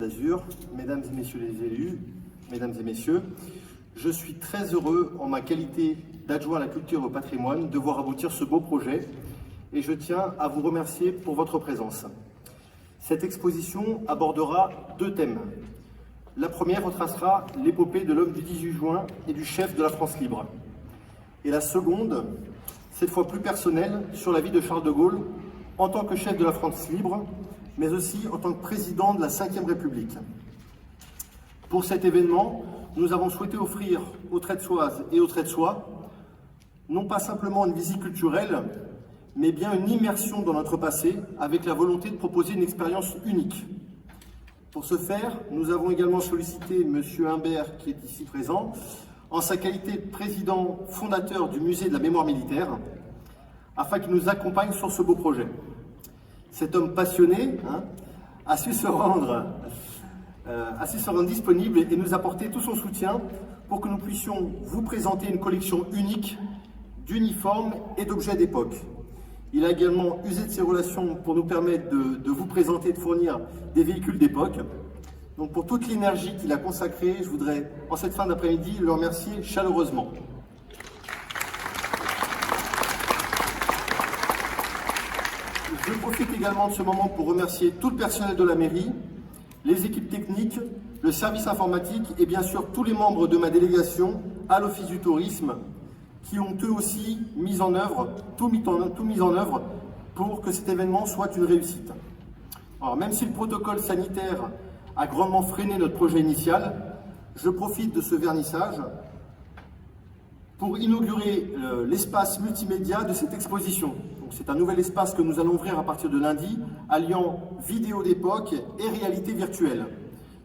d'Azur, mesdames et messieurs les élus, mesdames et messieurs, je suis très heureux en ma qualité d'adjoint à la culture et au patrimoine de voir aboutir ce beau projet et je tiens à vous remercier pour votre présence. Cette exposition abordera deux thèmes. La première retracera l'épopée de l'homme du 18 juin et du chef de la France libre. Et la seconde, cette fois plus personnelle, sur la vie de Charles de Gaulle en tant que chef de la France libre, mais aussi en tant que président de la Ve République. Pour cet événement, nous avons souhaité offrir aux Tretsoises et aux Tretsois non pas simplement une visite culturelle, mais bien une immersion dans notre passé avec la volonté de proposer une expérience unique. Pour ce faire, nous avons également sollicité M. Humbert, qui est ici présent, en sa qualité de président fondateur du musée de la mémoire militaire, afin qu'il nous accompagne sur ce beau projet. Cet homme passionné a su se rendre disponible et nous apporter tout son soutien pour que nous puissions vous présenter une collection unique d'uniformes et d'objets d'époque. Il a également usé de ses relations pour nous permettre de vous présenter et de fournir des véhicules d'époque. Donc pour toute l'énergie qu'il a consacrée, je voudrais, en cette fin d'après-midi, le remercier chaleureusement. Je profite également de ce moment pour remercier tout le personnel de la mairie, les équipes techniques, le service informatique et bien sûr tous les membres de ma délégation à l'Office du tourisme qui ont eux aussi tout mis en œuvre pour que cet événement soit une réussite. Alors, même si le protocole sanitaire a grandement freiné notre projet initial, je profite de ce vernissage pour inaugurer l'espace multimédia de cette exposition. C'est un nouvel espace que nous allons ouvrir à partir de lundi, alliant vidéo d'époque et réalité virtuelle.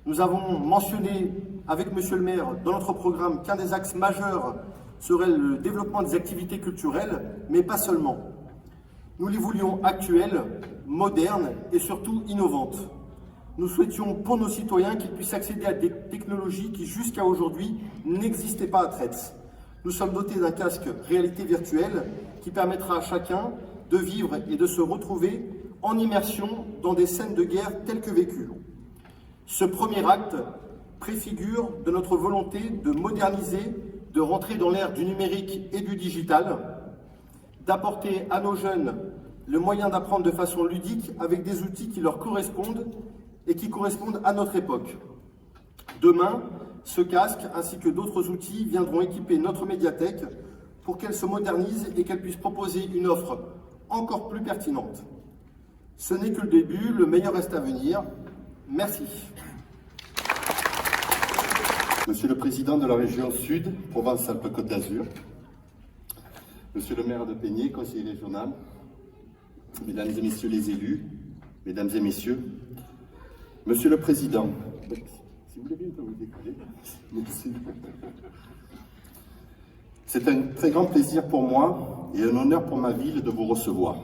Nous avons mentionné avec Monsieur le maire dans notre programme qu'un des axes majeurs serait le développement des activités culturelles, mais pas seulement. Nous les voulions actuelles, modernes et surtout innovantes. Nous souhaitions pour nos citoyens qu'ils puissent accéder à des technologies qui jusqu'à aujourd'hui n'existaient pas à Tretz. Nous sommes dotés d'un casque réalité virtuelle qui permettra à chacun de vivre et de se retrouver en immersion dans des scènes de guerre telles que vécues. Ce premier acte préfigure de notre volonté de moderniser, de rentrer dans l'ère du numérique et du digital, d'apporter à nos jeunes le moyen d'apprendre de façon ludique avec des outils qui leur correspondent et qui correspondent à notre époque. Demain, ce casque ainsi que d'autres outils viendront équiper notre médiathèque pour qu'elle se modernise et qu'elle puisse proposer une offre encore plus pertinente. Ce n'est que le début, le meilleur reste à venir. Merci. Monsieur le Président de la région Sud, Provence-Alpes-Côte d'Azur, Monsieur le maire de Peigné, conseiller régional, Mesdames et Messieurs les élus, Mesdames et Messieurs, Monsieur le Président, si vous voulez bien, vous décoller. Merci. C'est un très grand plaisir pour moi et un honneur pour ma ville de vous recevoir.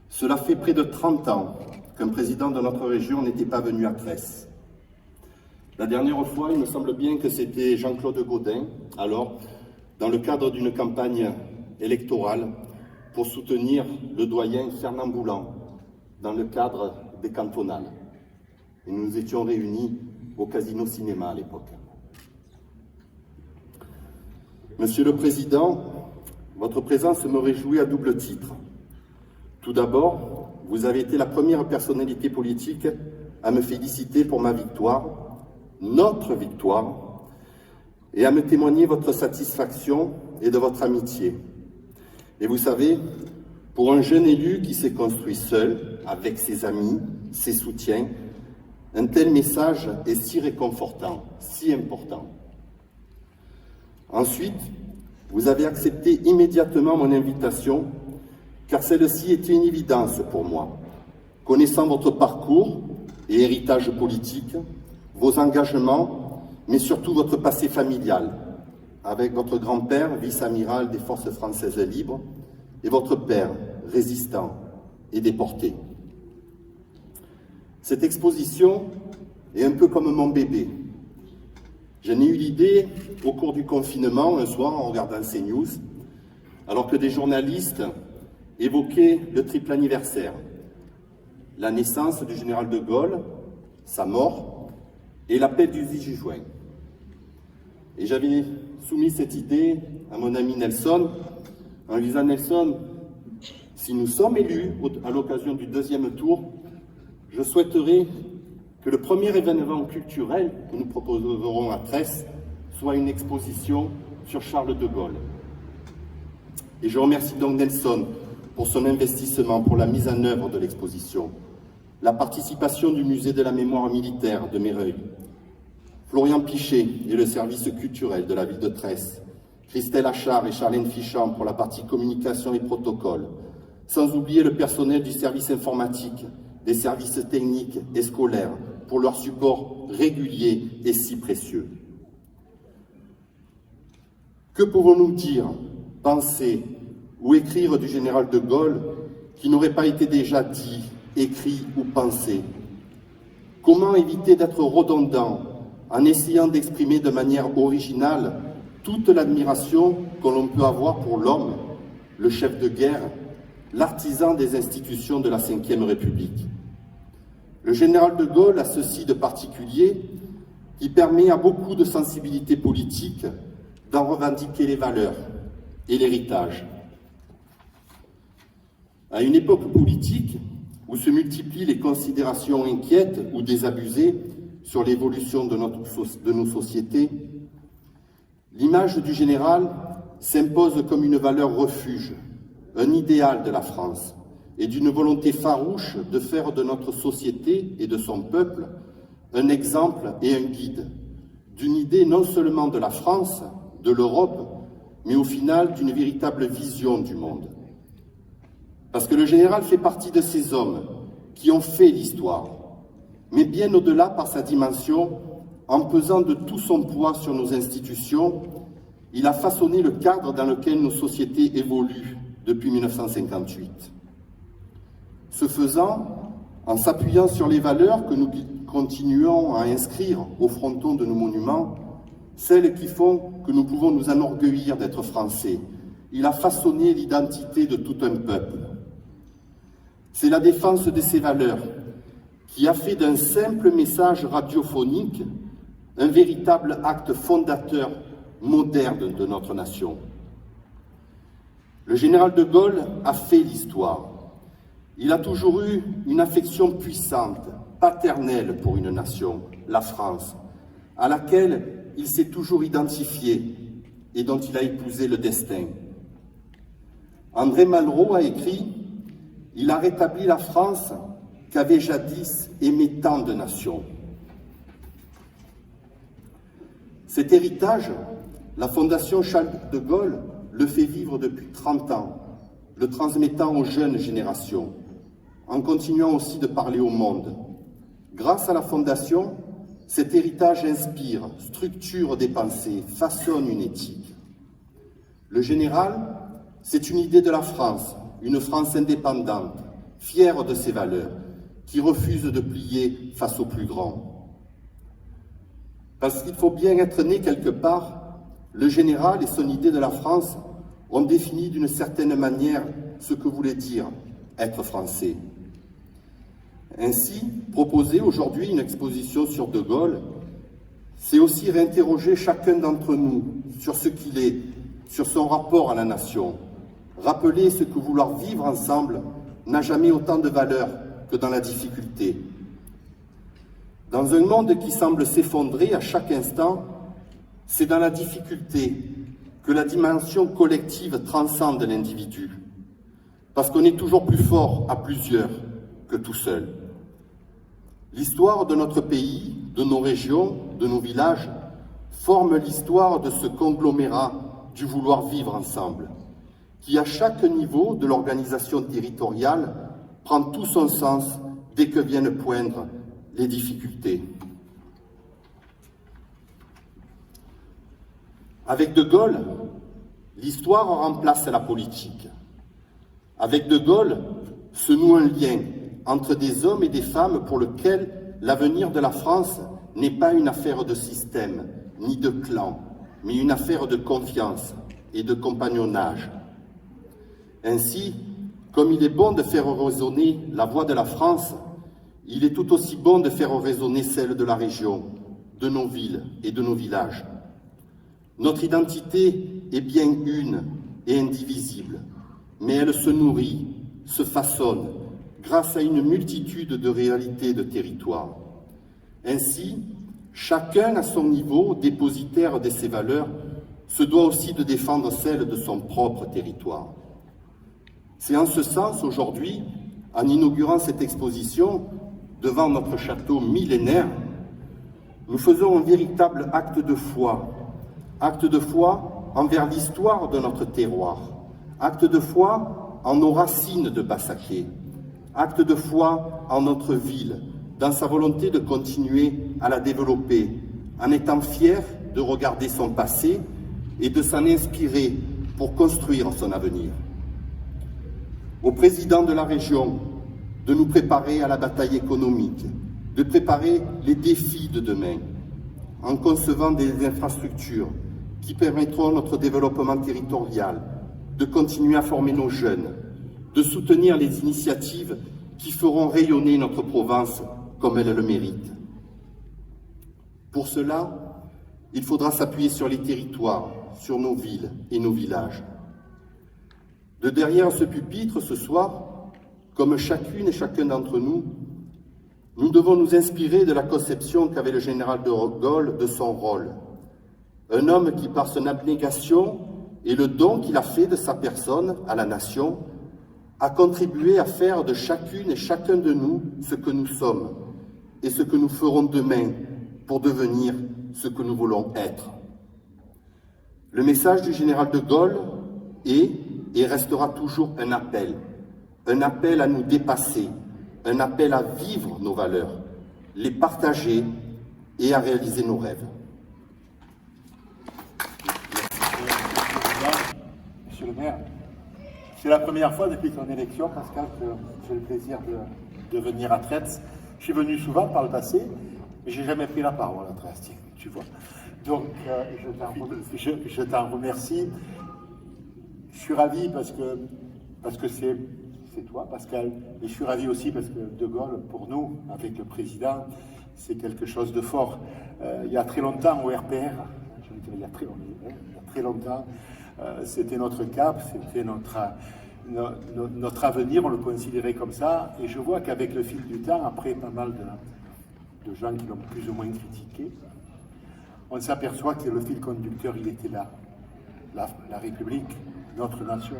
Cela fait près de 30 ans qu'un président de notre région n'était pas venu à Tretz. La dernière fois, il me semble bien que c'était Jean-Claude Gaudin, alors, dans le cadre d'une campagne électorale pour soutenir le doyen Fernand Boulan, dans le cadre des cantonales. Et nous nous étions réunis au Casino Cinéma à l'époque. Monsieur le Président, votre présence me réjouit à double titre. Tout d'abord, vous avez été la première personnalité politique à me féliciter pour ma victoire, notre victoire, et à me témoigner votre satisfaction et de votre amitié. Et vous savez, pour un jeune élu qui s'est construit seul, avec ses amis, ses soutiens, un tel message est si réconfortant, si important. Ensuite, vous avez accepté immédiatement mon invitation, car celle-ci était une évidence pour moi. Connaissant votre parcours et héritage politique, vos engagements, mais surtout votre passé familial, avec votre grand-père, vice-amiral des Forces françaises libres, et votre père, résistant et déporté. Cette exposition est un peu comme mon bébé. J'en ai eu l'idée au cours du confinement, un soir, en regardant CNews, alors que des journalistes évoquaient le triple anniversaire. La naissance du général de Gaulle, sa mort et l'appel du 10 juin. Et j'avais soumis cette idée à mon ami Nelson, en lui disant: Nelson, si nous sommes élus à l'occasion du deuxième tour, je souhaiterais que le premier événement culturel que nous proposerons à Tresse soit une exposition sur Charles de Gaulle. Et je remercie donc Nelson pour son investissement pour la mise en œuvre de l'exposition, la participation du musée de la mémoire militaire de Méreuil, Florian Pichet et le service culturel de la ville de Tresse, Christelle Achard et Charlène Fichant pour la partie communication et protocole, sans oublier le personnel du service informatique, des services techniques et scolaires pour leur support régulier et si précieux. Que pouvons-nous dire, penser ou écrire du général de Gaulle qui n'aurait pas été déjà dit, écrit ou pensé? Comment éviter d'être redondant en essayant d'exprimer de manière originale toute l'admiration que l'on peut avoir pour l'homme, le chef de guerre, l'artisan des institutions de la Ve République? Le général de Gaulle a ceci de particulier qui permet à beaucoup de sensibilités politiques d'en revendiquer les valeurs et l'héritage. À une époque politique où se multiplient les considérations inquiètes ou désabusées sur l'évolution de nos sociétés, l'image du général s'impose comme une valeur refuge, un idéal de la France et d'une volonté farouche de faire de notre société et de son peuple un exemple et un guide, d'une idée non seulement de la France, de l'Europe, mais au final d'une véritable vision du monde. Parce que le général fait partie de ces hommes qui ont fait l'histoire, mais bien au-delà par sa dimension, en pesant de tout son poids sur nos institutions, il a façonné le cadre dans lequel nos sociétés évoluent depuis 1958. Ce faisant, en s'appuyant sur les valeurs que nous continuons à inscrire au fronton de nos monuments, celles qui font que nous pouvons nous enorgueillir d'être Français, il a façonné l'identité de tout un peuple. C'est la défense de ces valeurs qui a fait d'un simple message radiophonique un véritable acte fondateur moderne de notre nation. Le général de Gaulle a fait l'histoire. Il a toujours eu une affection puissante, paternelle pour une nation, la France, à laquelle il s'est toujours identifié et dont il a épousé le destin. André Malraux a écrit « Il a rétabli la France qu'avait jadis aimé tant de nations ». Cet héritage, la Fondation Charles de Gaulle le fait vivre depuis 30 ans, le transmettant aux jeunes générations, en continuant aussi de parler au monde. Grâce à la Fondation, cet héritage inspire, structure des pensées, façonne une éthique. Le général, c'est une idée de la France, une France indépendante, fière de ses valeurs, qui refuse de plier face aux plus grands. Parce qu'il faut bien être né quelque part, le général et son idée de la France ont défini d'une certaine manière ce que voulait dire être français. Ainsi, proposer aujourd'hui une exposition sur De Gaulle, c'est aussi réinterroger chacun d'entre nous sur ce qu'il est, sur son rapport à la nation. Rappeler ce que vouloir vivre ensemble n'a jamais autant de valeur que dans la difficulté. Dans un monde qui semble s'effondrer à chaque instant, c'est dans la difficulté que la dimension collective transcende l'individu, parce qu'on est toujours plus fort à plusieurs que tout seul. L'histoire de notre pays, de nos régions, de nos villages, forme l'histoire de ce conglomérat du vouloir vivre ensemble, qui à chaque niveau de l'organisation territoriale prend tout son sens dès que viennent poindre les difficultés. Avec De Gaulle, l'histoire remplace la politique. Avec De Gaulle se noue un lien entre des hommes et des femmes pour lequel l'avenir de la France n'est pas une affaire de système, ni de clan, mais une affaire de confiance et de compagnonnage. Ainsi, comme il est bon de faire résonner la voix de la France, il est tout aussi bon de faire résonner celle de la région, de nos villes et de nos villages. Notre identité est bien une et indivisible, mais elle se nourrit, se façonne, grâce à une multitude de réalités de territoires. Ainsi, chacun à son niveau, dépositaire de ses valeurs, se doit aussi de défendre celles de son propre territoire. C'est en ce sens, aujourd'hui, en inaugurant cette exposition, devant notre château millénaire, nous faisons un véritable acte de foi envers l'histoire de notre terroir, acte de foi en nos racines de Bassaquet, acte de foi en notre ville, dans sa volonté de continuer à la développer, en étant fier de regarder son passé et de s'en inspirer pour construire son avenir. Au président de la région de nous préparer à la bataille économique, de préparer les défis de demain, en concevant des infrastructures qui permettront notre développement territorial, de continuer à former nos jeunes, de soutenir les initiatives qui feront rayonner notre Provence comme elle le mérite. Pour cela, il faudra s'appuyer sur les territoires, sur nos villes et nos villages. De derrière ce pupitre, ce soir, comme chacune et chacun d'entre nous, nous devons nous inspirer de la conception qu'avait le général de Gaulle de son rôle. Un homme qui, par son abnégation et le don qu'il a fait de sa personne à la nation, a contribué à faire de chacune et chacun de nous ce que nous sommes et ce que nous ferons demain pour devenir ce que nous voulons être. Le message du général de Gaulle est et restera toujours un appel à nous dépasser, un appel à vivre nos valeurs, les partager et à réaliser nos rêves. Monsieur le maire, c'est la première fois depuis ton élection, Pascal, que j'ai le plaisir de venir à Traits. Je suis venu souvent par le passé, mais j'ai jamais pris la parole à Traits, tu vois. Donc, je t'en remercie. Je suis ravi parce que c'est toi, Pascal, et je suis ravi aussi parce que De Gaulle, pour nous, avec le président, c'est quelque chose de fort. Il y a très longtemps, au RPR, je veux dire, il y a très longtemps, c'était notre cap, c'était notre avenir, on le considérait comme ça, et je vois qu'avec le fil du temps, après pas mal de gens qui l'ont plus ou moins critiqué, on s'aperçoit que le fil conducteur, il était là, la République, notre nation.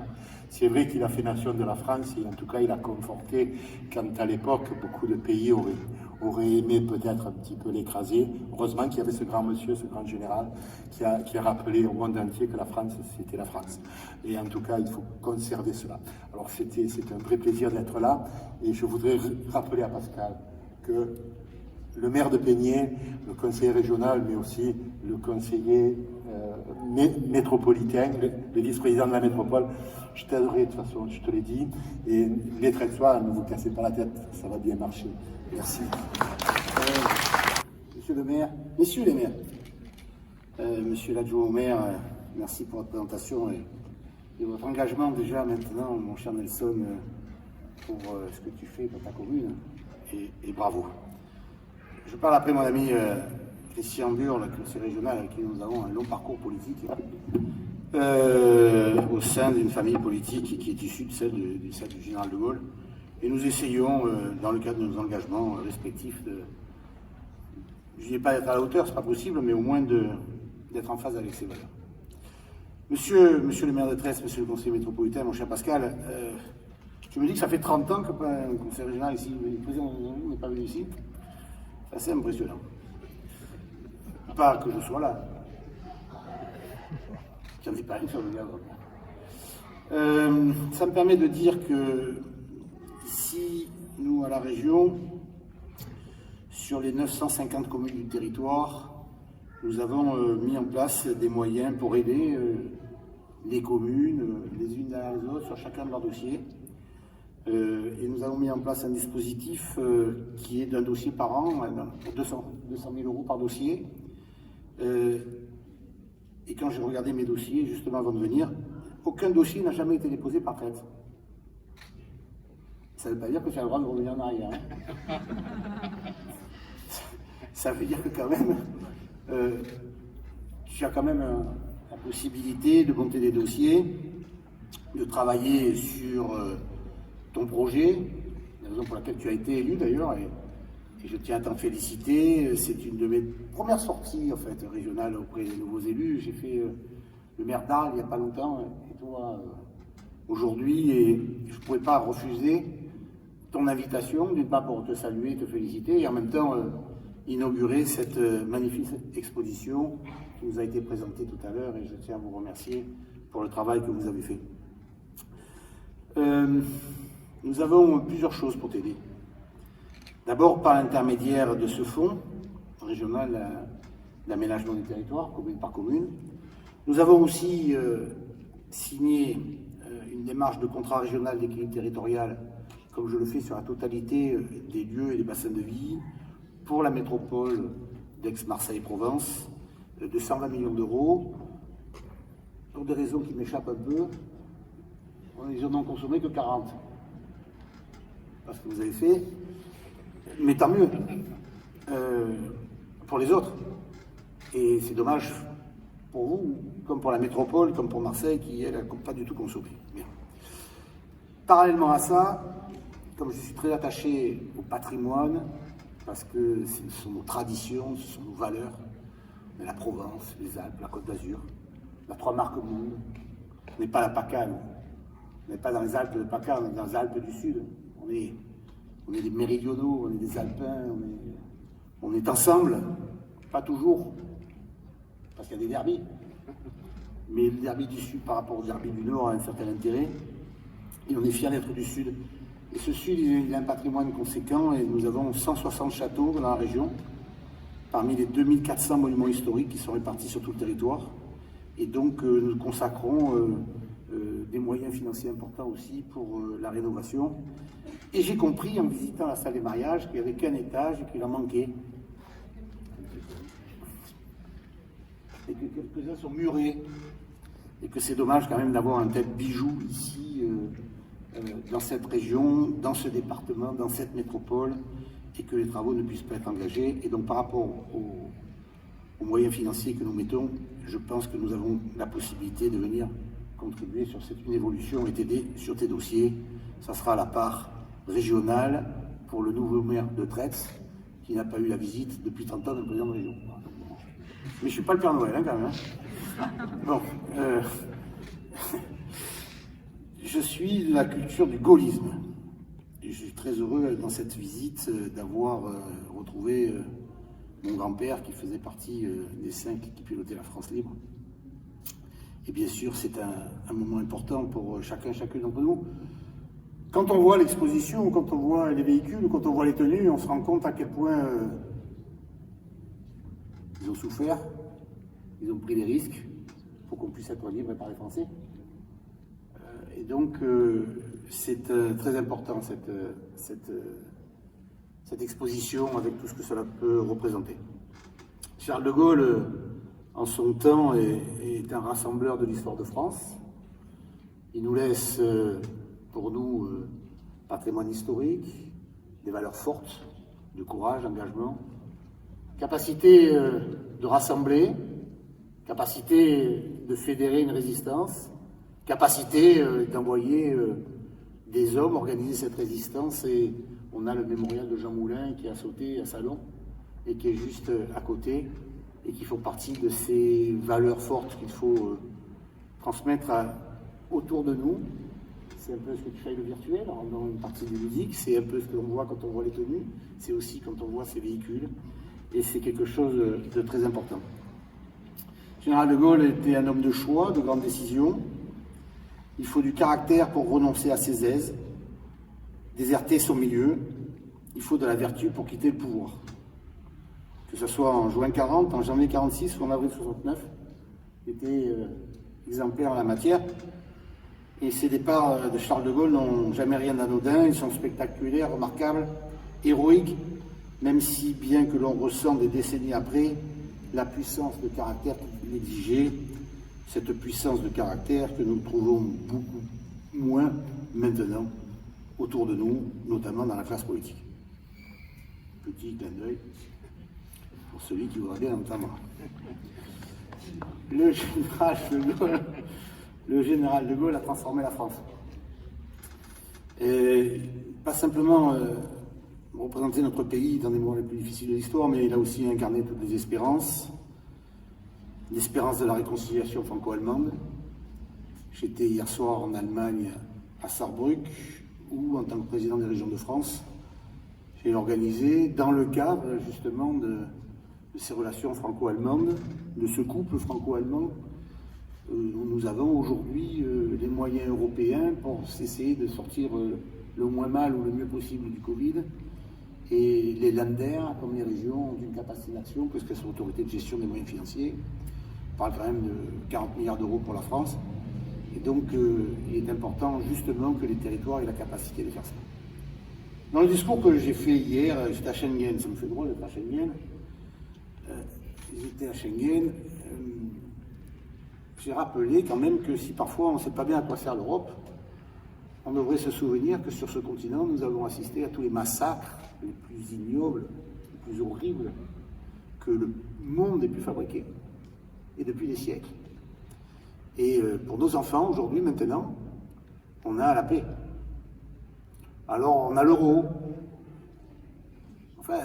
C'est vrai qu'il a fait nation de la France et en tout cas il a conforté quand à l'époque beaucoup de pays auraient aimé peut-être un petit peu l'écraser. Heureusement qu'il y avait ce grand monsieur, ce grand général qui a rappelé au monde entier que la France c'était la France. Et en tout cas il faut conserver cela. Alors c'est un vrai plaisir d'être là et je voudrais rappeler à Pascal que le maire de Peigné, le conseiller régional, mais aussi le conseiller métropolitain, le vice-président de la métropole, je t'aiderai de toute façon, je te l'ai dit. Et les Traitsois, ne vous cassez pas la tête, ça va bien marcher. Merci. Monsieur le maire, messieurs les maires, monsieur l'adjoint au maire, merci pour votre présentation et votre engagement déjà maintenant, mon cher Nelson, pour ce que tu fais dans ta commune. Et bravo. Je parle après mon ami Christian Bure, le conseiller régional, avec qui nous avons un long parcours politique au sein d'une famille politique qui est issue de celle du général de Gaulle. Et nous essayons, dans le cadre de nos engagements respectifs, je ne dis pas d'être à la hauteur, ce n'est pas possible, mais au moins d'être en phase avec ces valeurs. Monsieur le maire de Traits, monsieur le conseiller métropolitain, mon cher Pascal, je me dis que ça fait 30 ans qu'un conseiller régional ici, le président n'est pas venu ici. C'est assez impressionnant. Pas que je sois là. J'en dis pas une seule, ça me permet de dire que ici, nous, à la région, sur les 950 communes du territoire, nous avons mis en place des moyens pour aider les communes, les unes derrière les autres, sur chacun de leurs dossiers. Et nous avons mis en place un dispositif qui est d'un dossier par an, pour 200 000 € par dossier. Et quand j'ai regardé mes dossiers, justement avant de venir, aucun dossier n'a jamais été déposé par Traits. ça ne veut pas dire que tu as le droit de revenir en arrière. Hein. Ça veut dire que quand même, tu as quand même la possibilité de monter des dossiers, de travailler sur ton projet, la raison pour laquelle tu as été élu d'ailleurs, et je tiens à t'en féliciter. C'est une de mes premières sorties en fait, régionales auprès des nouveaux élus. J'ai fait le maire d'Arles il n'y a pas longtemps, et toi aujourd'hui, et je ne pouvais pas refuser ton invitation, d'une part pour te saluer, te féliciter, et en même temps inaugurer cette magnifique exposition qui nous a été présentée tout à l'heure, et je tiens à vous remercier pour le travail que vous avez fait. Nous avons plusieurs choses pour t'aider. D'abord par l'intermédiaire de ce fonds régional d'aménagement du territoire, commune par commune. Nous avons aussi signé une démarche de contrat régional d'équilibre territorial, comme je le fais sur la totalité des lieux et des bassins de vie, pour la métropole d'Aix-Marseille-Provence, de 120 millions d'euros. Pour des raisons qui m'échappent un peu, ils n'en ont consommé que 40. Parce que vous avez fait, mais tant mieux, pour les autres. Et c'est dommage pour vous, comme pour la métropole, comme pour Marseille, qui, elle, n'a pas du tout consommé. Bien. Parallèlement à ça, comme je suis très attaché au patrimoine, parce que ce sont nos traditions, ce sont nos valeurs, mais la Provence, les Alpes, la Côte d'Azur, la trois marques au monde. On n'est pas la PACA, nous. On n'est pas dans les Alpes de PACA, on est dans les Alpes du Sud. On est des méridionaux, on est des Alpins, on est ensemble, pas toujours, parce qu'il y a des derbys. Mais le derby du Sud par rapport au derby du Nord a un certain intérêt, et on est fiers d'être du Sud. Et ce Sud, il a un patrimoine conséquent, et nous avons 160 châteaux dans la région, parmi les 2400 monuments historiques qui sont répartis sur tout le territoire. Et donc, nous consacrons des moyens financiers importants aussi pour la rénovation. Et j'ai compris, en visitant la salle des mariages, qu'il n'y avait qu'un étage et qu'il en manquait. Et que quelques-uns sont murés. Et que c'est dommage quand même d'avoir un tel bijou ici, dans cette région, dans ce département, dans cette métropole, et que les travaux ne puissent pas être engagés. Et donc par rapport aux moyens financiers que nous mettons, je pense que nous avons la possibilité de venir contribuer sur une évolution et t'aider sur tes dossiers. Ça sera la part régionale pour le nouveau maire de Tretz, qui n'a pas eu la visite depuis 30 ans d'un président de région. Mais je ne suis pas le Père Noël, hein, quand même. Hein. Bon, je suis de la culture du gaullisme. Et je suis très heureux dans cette visite d'avoir retrouvé mon grand-père qui faisait partie des 5 qui pilotaient la France libre. Et bien sûr, c'est un moment important pour chacune d'entre nous. Quand on voit l'exposition, quand on voit les véhicules, quand on voit les tenues, on se rend compte à quel point ils ont souffert, ils ont pris des risques pour qu'on puisse être libre et parler français. Et donc, c'est très important cette exposition avec tout ce que cela peut représenter. Charles de Gaulle, en son temps, est un rassembleur de l'histoire de France. Il nous laisse, pour nous, patrimoine historique, des valeurs fortes, de courage, d'engagement, capacité de rassembler, capacité de fédérer une résistance, capacité d'envoyer des hommes organiser cette résistance. Et on a le mémorial de Jean Moulin qui a sauté à Salon et qui est juste à côté et qui font partie de ces valeurs fortes qu'il faut transmettre autour de nous. C'est un peu ce que tu fais avec le virtuel, en rendant une partie du ludique, c'est un peu ce que l'on voit quand on voit les tenues, c'est aussi quand on voit ces véhicules, et c'est quelque chose de très important. Le général de Gaulle était un homme de choix, de grandes décisions. Il faut du caractère pour renoncer à ses aises, déserter son milieu. Il faut de la vertu pour quitter le pouvoir. Que ce soit en juin 40, en janvier 46 ou en avril 69, il était exemplaire en la matière. Et ces départs de Charles de Gaulle n'ont jamais rien d'anodin, ils sont spectaculaires, remarquables, héroïques, même si bien que l'on ressent des décennies après la puissance de caractère qu'il exigeait, cette puissance de caractère que nous trouvons beaucoup moins maintenant autour de nous, notamment dans la classe politique. Petit clin d'œil pour celui qui voudra bien entendre. Le général de Gaulle a transformé la France. Et pas simplement représenter notre pays dans les moments les plus difficiles de l'histoire, mais il a aussi incarné toutes les espérances. L'espérance de la réconciliation franco-allemande. J'étais hier soir en Allemagne, à Saarbrück, où, en tant que président des régions de France, j'ai organisé, dans le cadre justement de ces relations franco-allemandes, de ce couple franco-allemand, où nous avons aujourd'hui les moyens européens pour essayer de sortir le moins mal ou le mieux possible du Covid. Et les Länder, comme les régions, ont une capacité d'action, parce qu'elles sont autorités de gestion des moyens financiers. On parle quand même de 40 milliards d'euros pour la France. Et donc, il est important justement que les territoires aient la capacité de faire ça. Dans le discours que j'ai fait hier, j'étais à Schengen, ça me fait drôle d'être à Schengen. J'étais à Schengen, j'ai rappelé quand même que si parfois on ne sait pas bien à quoi sert l'Europe, on devrait se souvenir que sur ce continent, nous avons assisté à tous les massacres les plus ignobles, les plus horribles que le monde ait pu fabriquer, et depuis des siècles. Et pour nos enfants, aujourd'hui, maintenant, on a la paix. Alors, on a l'euro. Enfin,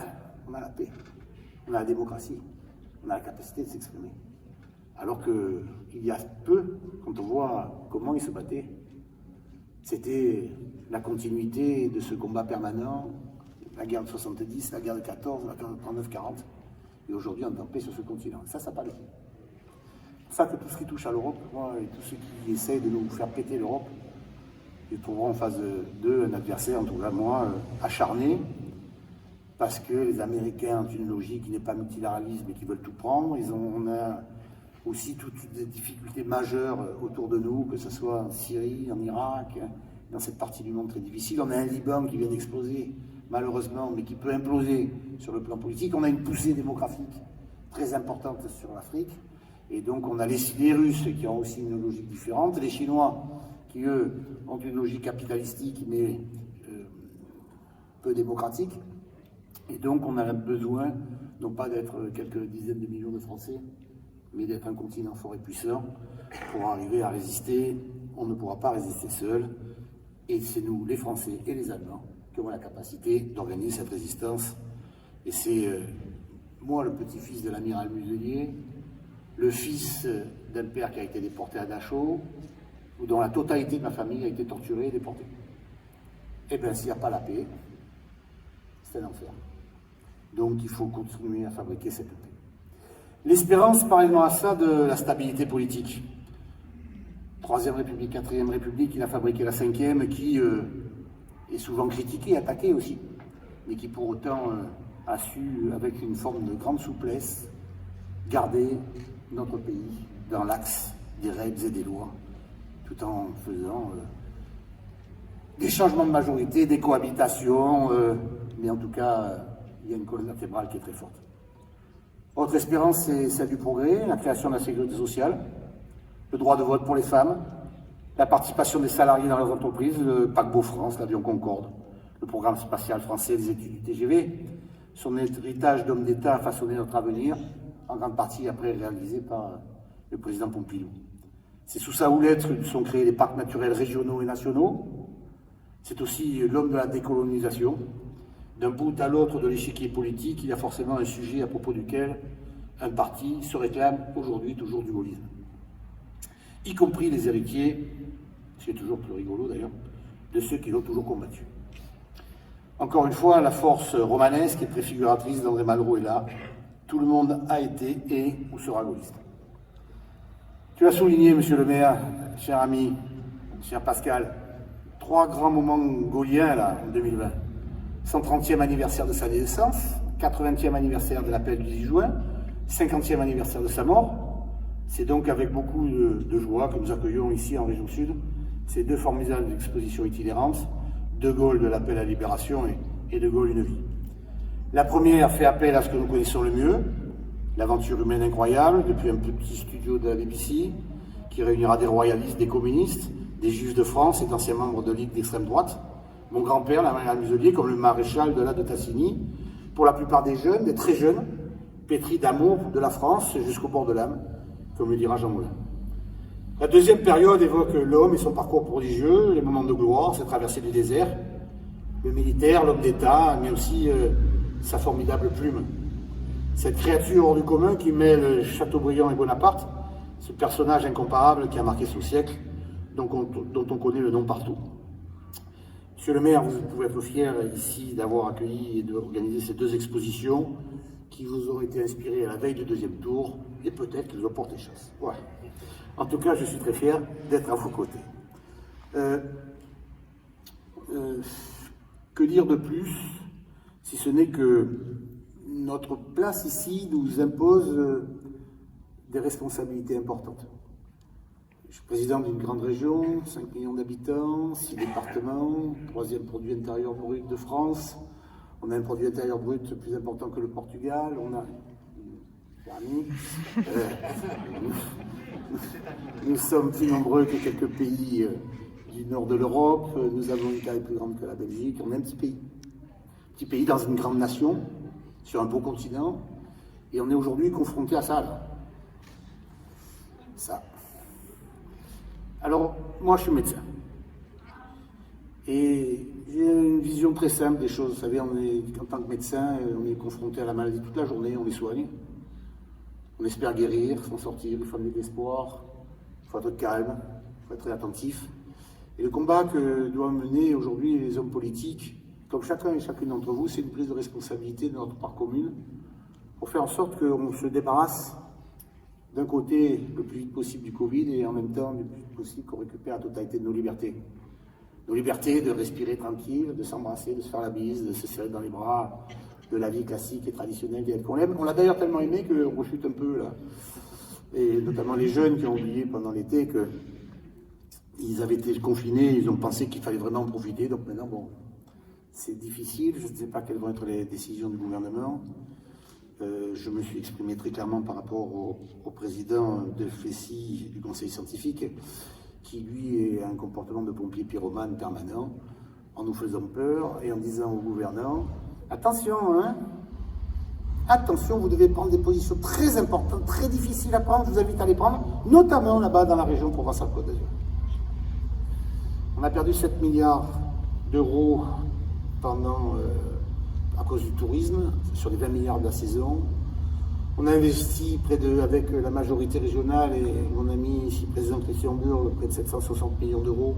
on a la paix. On a la démocratie. On a la capacité de s'exprimer. Alors qu'il y a peu, quand on voit comment ils se battaient, c'était la continuité de ce combat permanent, la guerre de 70, la guerre de 14, la guerre de 39-40. Et aujourd'hui, on est en paix sur ce continent. Ça parle. C'est pour ça que tout ce qui touche à l'Europe, moi, et tous ceux qui essayent de nous faire péter l'Europe, ils trouveront en phase 2 un adversaire, en tout cas moi, acharné, parce que les Américains ont une logique qui n'est pas multilatéraliste, mais qui veulent tout prendre. On a aussi toutes des difficultés majeures autour de nous, que ce soit en Syrie, en Irak, dans cette partie du monde très difficile. On a un Liban qui vient d'exploser, malheureusement, mais qui peut imploser sur le plan politique. On a une poussée démographique très importante sur l'Afrique. Et donc on a les Russes qui ont aussi une logique différente, les Chinois qui, eux, ont une logique capitalistique, mais peu démocratique. Et donc on a besoin, non pas d'être quelques dizaines de millions de Français, mais d'être un continent fort et puissant pour arriver à résister. On ne pourra pas résister seul. Et c'est nous, les Français et les Allemands, qui avons la capacité d'organiser cette résistance. Et c'est moi, le petit-fils de l'amiral Muselier, le fils d'un père qui a été déporté à Dachau, ou dont la totalité de ma famille a été torturée et déportée. Eh bien, s'il n'y a pas la paix, c'est un enfer. Donc, il faut continuer à fabriquer cette paix. L'espérance, parallèlement à ça, de la stabilité politique. Troisième République, Quatrième République, il a fabriqué la Cinquième, qui est souvent critiquée, attaquée aussi, mais qui pour autant a su, avec une forme de grande souplesse, garder notre pays dans l'axe des règles et des lois, tout en faisant des changements de majorité, des cohabitations, mais en tout cas, il y a une colonne vertébrale qui est très forte. Autre espérance, c'est celle du progrès, la création de la sécurité sociale, le droit de vote pour les femmes, la participation des salariés dans leurs entreprises, le paquebot France, l'avion Concorde, le programme spatial français, les études du TGV, son héritage d'homme d'État a façonné notre avenir, en grande partie après réalisé par le président Pompidou. C'est sous sa houlette que sont créés les parcs naturels régionaux et nationaux. C'est aussi l'homme de la décolonisation. D'un bout à l'autre de l'échiquier politique, il y a forcément un sujet à propos duquel un parti se réclame aujourd'hui toujours du gaullisme. Y compris les héritiers, c'est toujours plus rigolo d'ailleurs, de ceux qui l'ont toujours combattu. Encore une fois, la force romanesque et préfiguratrice d'André Malraux est là. Tout le monde a été et ou sera gaulliste. Tu l'as souligné, monsieur le maire, cher ami, cher Pascal, 3 grands moments gaulliens là, en 2020. 130e anniversaire de sa naissance, 80e anniversaire de l'appel du 10 juin, 50e anniversaire de sa mort. C'est donc avec beaucoup de joie que nous accueillons ici en région Sud ces 2 formidables expositions itinérantes, De Gaulle de l'appel à la libération et De Gaulle une vie. La première fait appel à ce que nous connaissons le mieux, l'aventure humaine incroyable, depuis un petit studio de la BBC, qui réunira des royalistes, des communistes, des juifs de France et d'anciens membres de ligue d'extrême droite, mon grand-père, l'amiral Muselier, comme le maréchal de Tassigny, pour la plupart des jeunes, des très jeunes, pétris d'amour de la France jusqu'au bord de l'âme, comme le dira Jean Moulin. La deuxième période évoque l'homme et son parcours prodigieux, les moments de gloire, sa traversée du désert, le militaire, l'homme d'État, mais aussi sa formidable plume. Cette créature hors du commun qui mêle Chateaubriand et Bonaparte, ce personnage incomparable qui a marqué son siècle, dont on connaît le nom partout. Monsieur le maire, vous pouvez être fier ici d'avoir accueilli et d'organiser ces deux expositions qui vous ont été inspirées à la veille du deuxième tour, et peut-être qu'ils ont porté chance. Ouais. En tout cas, je suis très fier d'être à vos côtés. Que dire de plus, si ce n'est que notre place ici nous impose des responsabilités importantes. Je suis président d'une grande région, 5 millions d'habitants, 6 départements, 3e produit intérieur brut de France. On a un produit intérieur brut plus important que le Portugal. On a nous sommes plus nombreux que quelques pays du nord de l'Europe. Nous avons une taille plus grande que la Belgique. On est un petit pays. Petit pays dans une grande nation, sur un beau continent. Et on est aujourd'hui confronté à ça. Là. Ça. Alors, moi, je suis médecin. Et j'ai une vision très simple des choses. Vous savez, en tant que médecin, on est confronté à la maladie toute la journée, on les soigne. On espère guérir, s'en sortir, il faut amener de l'espoir, il faut être calme, il faut être très attentif. Et le combat que doivent mener aujourd'hui les hommes politiques, comme chacun et chacune d'entre vous, c'est une prise de responsabilité de notre part commune pour faire en sorte qu'on se débarrasse d'un côté le plus vite possible du Covid et en même temps le plus vite possible qu'on récupère la totalité de nos libertés. Nos libertés de respirer tranquille, de s'embrasser, de se faire la bise, de se serrer dans les bras, de la vie classique et traditionnelle qu'on aime. On l'a d'ailleurs tellement aimé qu'on rechute un peu là. Et notamment les jeunes qui ont oublié pendant l'été qu'ils avaient été confinés, ils ont pensé qu'il fallait vraiment en profiter. Donc maintenant, bon, c'est difficile. Je ne sais pas quelles vont être les décisions du gouvernement. Je me suis exprimé très clairement par rapport au président de FESI, du conseil scientifique, qui lui a un comportement de pompier pyromane permanent, en nous faisant peur et en disant aux gouvernants « Attention, hein, attention, vous devez prendre des positions très importantes, très difficiles à prendre, je vous invite à les prendre, notamment là-bas dans la région Provence-Alpes-Côte d'Azur. » On a perdu 7 milliards d'euros à cause du tourisme, sur les 20 milliards de la saison. On a investi avec la majorité régionale et mon ami ici, président Christian Burg, près de 760 millions d'euros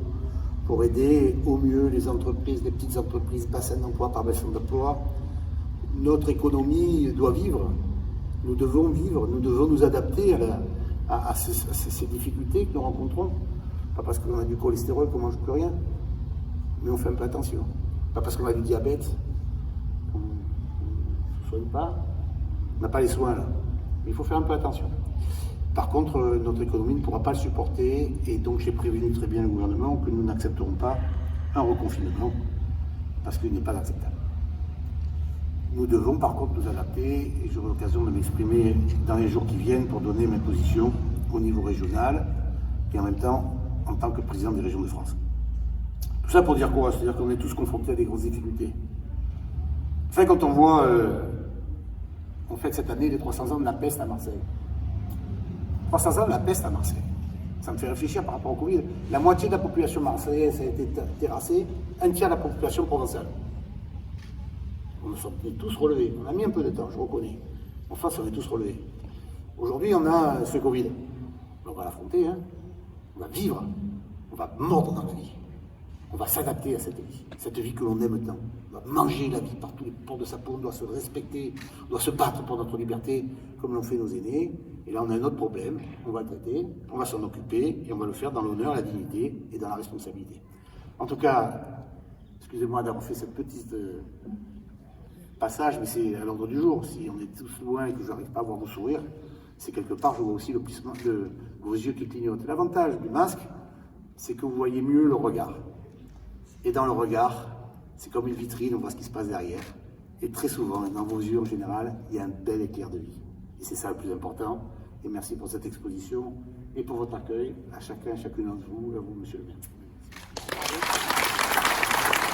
pour aider au mieux les entreprises, les petites entreprises, bassins d'emploi par bassin d'emploi. Notre économie doit vivre. Nous devons vivre, nous devons nous adapter à ces difficultés que nous rencontrons. Pas parce qu'on a du cholestérol qu'on ne mange plus rien, mais on fait un peu attention. Pas parce qu'on a du diabète qu'on ne se soigne pas. On n'a pas les soins là, mais il faut faire un peu attention. Par contre, notre économie ne pourra pas le supporter et donc j'ai prévenu très bien le gouvernement que nous n'accepterons pas un reconfinement parce qu'il n'est pas acceptable. Nous devons par contre nous adapter et j'aurai l'occasion de m'exprimer dans les jours qui viennent pour donner mes positions au niveau régional et en même temps en tant que président des régions de France. Tout ça pour dire quoi? C'est-à-dire qu'on est tous confrontés à des grosses difficultés. Enfin, quand on voit on fête cette année les 300 ans de la peste à Marseille. 300 ans de la peste à Marseille. Ça me fait réfléchir par rapport au Covid. La moitié de la population marseillaise a été terrassée, un tiers de la population provençale. On s'en est tous relevés. On a mis un peu de temps, je reconnais. Enfin, on est tous relevés. Aujourd'hui, on a ce Covid. On va l'affronter, hein. On va vivre. On va mordre dans la vie. On va s'adapter à cette vie que l'on aime tant. On va manger la vie par tous les pores de sa peau, on doit se respecter, on doit se battre pour notre liberté, comme l'ont fait nos aînés. Et là, on a un autre problème, on va le traiter, on va s'en occuper, et on va le faire dans l'honneur, la dignité et dans la responsabilité. En tout cas, excusez-moi d'avoir fait cette petite passage, mais c'est à l'ordre du jour. Si on est tous loin et que je n'arrive pas à voir vos sourires, c'est quelque part, je vois aussi le plissement de vos yeux qui clignotent. L'avantage du masque, c'est que vous voyez mieux le regard. Et dans le regard, c'est comme une vitrine, on voit ce qui se passe derrière. Et très souvent, dans vos yeux en général, il y a un bel éclair de vie. Et c'est ça le plus important. Et merci pour cette exposition et pour votre accueil à chacun et chacune d'entre vous, à vous, monsieur le maire.